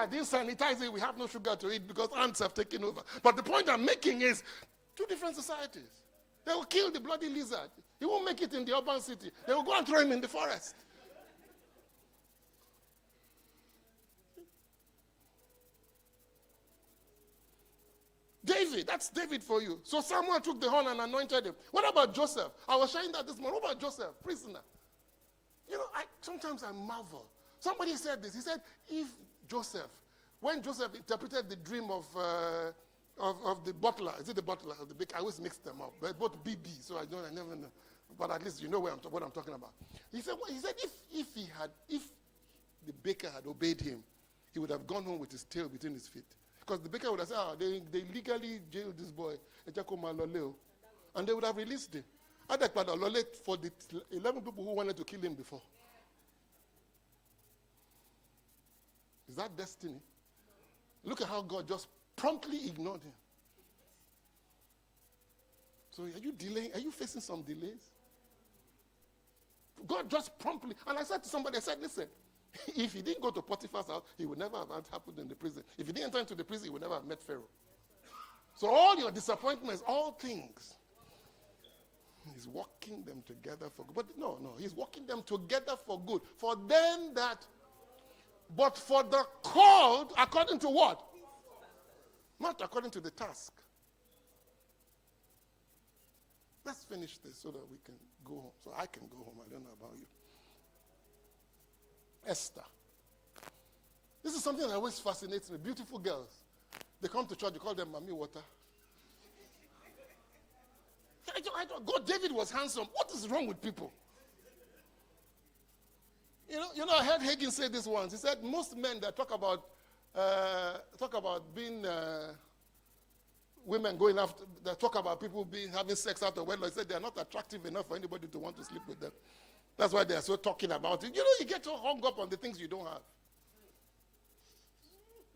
I didn't sanitize it. We have no sugar to eat because ants have taken over. But the point I'm making is 2 different societies. They will kill the bloody lizard. He won't make it in the urban city. They will go and throw him in the forest. David, that's David for you. So Samuel took the horn and anointed him. What about Joseph? I was sharing that this morning. What about Joseph, prisoner? You know, sometimes I marvel. Somebody said this. He said, if Joseph, when Joseph interpreted the dream of the butler, is it the butler or the baker? I always mix them up. But both BB, so I never know. But at least you know what I'm talking about. He said if the baker had obeyed him, he would have gone home with his tail between his feet. Because the baker would have said, they legally jailed this boy, and they would have released him. For the 11 people who wanted to kill him before. Is that destiny? Look at how God just promptly ignored him. So are you delaying? Are you facing some delays? God just promptly, and I said to somebody, I said, listen, if he didn't go to Potiphar's house, he would never have happened in the prison. If he didn't enter into the prison, he would never have met Pharaoh. So all your disappointments, all things, he's working them together for good. But no, he's working them together for good. For them that, but for the called, according to what? Not according to the task. Let's finish this so that we can go home. So I can go home. I don't know about you. Esther. This is something that always fascinates me. Beautiful girls. They come to church, you call them Mami Water. God, David was handsome. What is wrong with people? You know, I heard Hagin say this once. He said most men that talk about being women going after, that talk about people having sex out of wedlock. He said they are not attractive enough for anybody to want to sleep with them. That's why they are so talking about it. You know, you get so hung up on the things you don't have.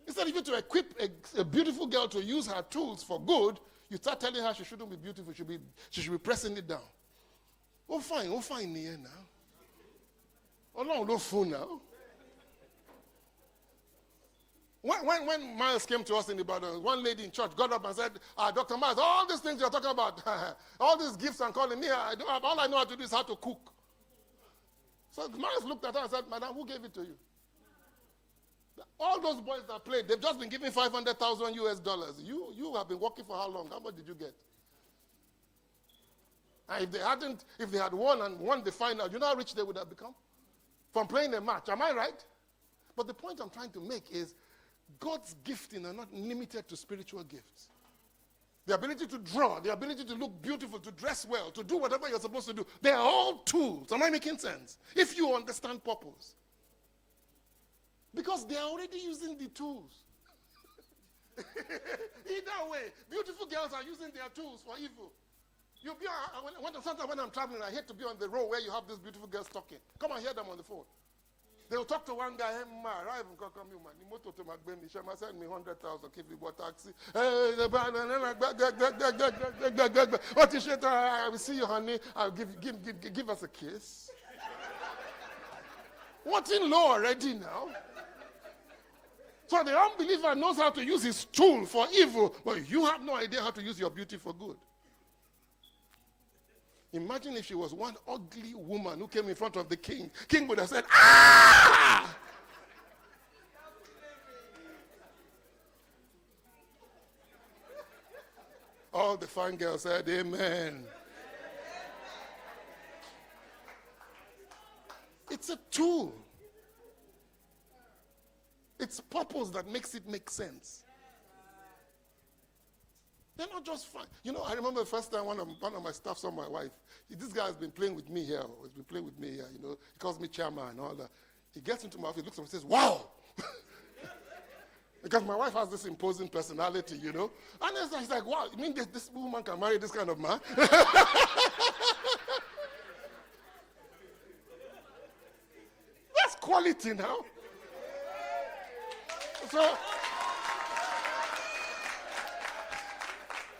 Instead of you to equip a beautiful girl to use her tools for good, you start telling her she shouldn't be beautiful, she should be pressing it down. Oh, fine, here now. Oh, no fool now. When Miles came to us in Ibadan, one lady in church got up and said, Dr. Miles, all these things you're talking about, all these gifts and calling me, I don't have, all I know how to do is how to cook. So Miles looked at her and said, Madam, who gave it to you? All those boys that played, they've just been given $500,000 US. You have been working for how long? How much did you get? And if they had won and won the final, you know how rich they would have become? From playing a match, am I right? But the point I'm trying to make is God's gifting are not limited to spiritual gifts. The ability to draw, the ability to look beautiful, to dress well, to do whatever you're supposed to do, they are all tools. Am I making sense? If you understand purpose. Because they are already using the tools. Either way, beautiful girls are using their tools for evil. Sometimes when I'm traveling, I hate to be on the road where you have these beautiful girls talking. Come and hear them on the phone. They will talk to one guy, hey, ma, I even come you, man. The motor to my baby, she must send me 100,000, give me what taxi. What is it? I will see you, honey. I'll give us a kiss. What's in law already now? So the unbeliever knows how to use his tool for evil, but you have no idea how to use your beauty for good. Imagine if she was one ugly woman who came in front of the king. King would have said, ah! All the fine girls said, amen. It's a tool. It's purpose that makes it make sense. They're not just fine. You know, I remember the first time one of my staff saw my wife. This guy has been playing with me here. He's been playing with me here. You know, he calls me chairman and all that. He gets into my office, looks at me and says, wow. Because my wife has this imposing personality, you know. And he's like, wow, you mean this woman can marry this kind of man? That's quality now. So,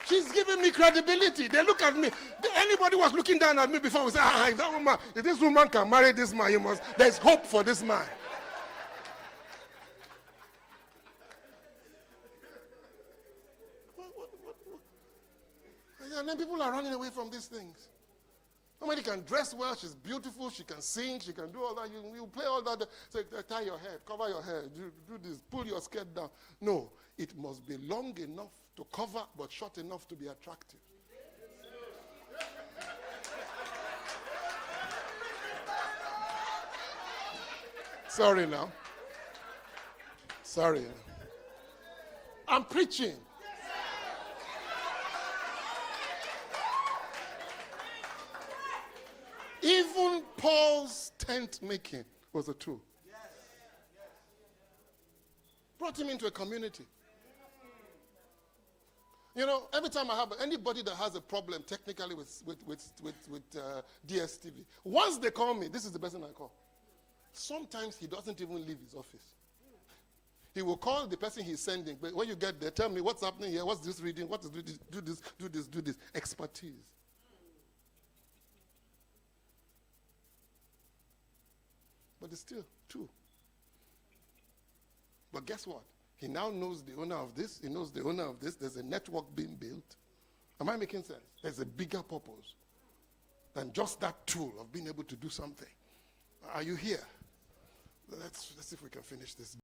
she's giving me credibility. They look at me. Anybody was looking down at me before we say, if this woman can marry this man, there's hope for this man. And then people are running away from these things. Somebody can dress well, she's beautiful, she can sing, she can do all that. You play all that. Say, tie your hair, cover your hair, do this, pull your skirt down. No, it must be long enough to cover, but short enough to be attractive. Sorry now. Sorry. I'm preaching. Even Paul's tent making was a tool. Brought him into a community. You know, every time I have anybody that has a problem technically with DSTV, once they call me, this is the person I call. Sometimes he doesn't even leave his office. He will call the person he's sending, but when you get there, tell me what's happening here, what's this reading, what is this, do this, do this, do this. Expertise. But it's still two. But guess what? He now knows the owner of this, he knows the owner of this, there's a network being built. Am I making sense? There's a bigger purpose than just that tool of being able to do something. Are you here? Let's see if we can finish this.